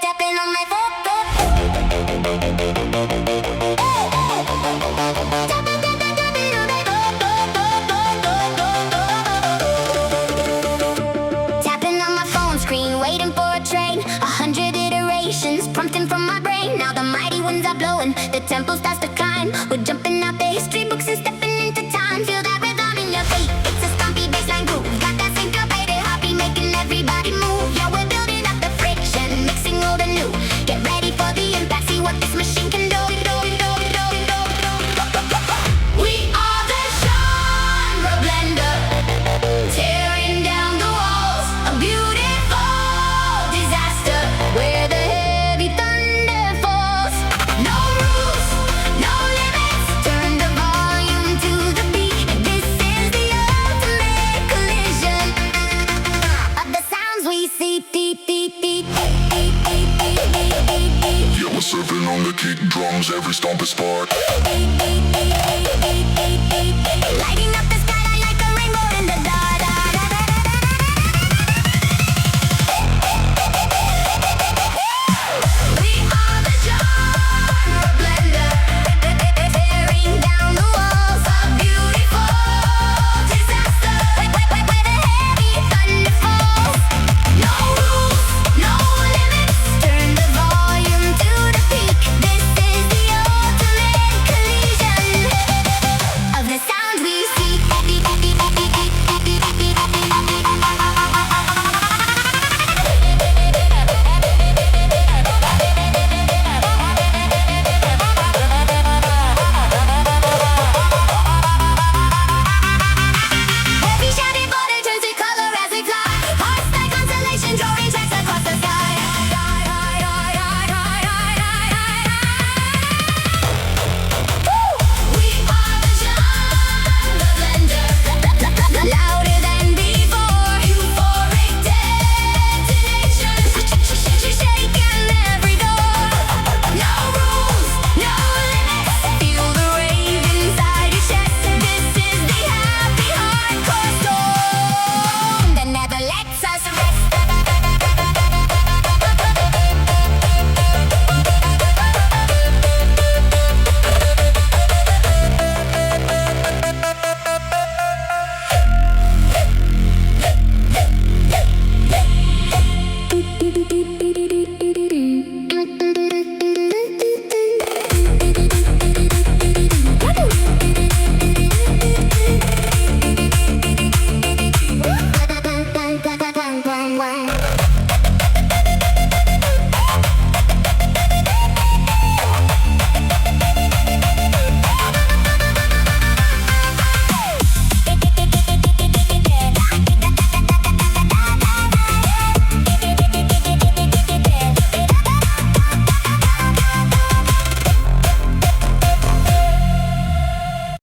tapping on my foot. Tapping on my phone screen, waiting for a train. 100 iterations prompting from my brain. Now the mighty winds are blowing, the tempo starts to climb. We're jumping out the history books and stepping into time. Feel that rhythm in your feet, it's a stompy bassline groove. Got that syncopated heartbeat making everybody move. Yeah, we're building up the friction, mixing old and new. Get ready for the impact, see what this machine can do. We are the genre blender, tearing down the walls, a beautiful disaster where the heavy thunder falls. No rules, no limits, turn the volume to the beat. This is the ultimate collision of the sounds we see. Yeah, we're surfing on the kick drums, every stomp is spark.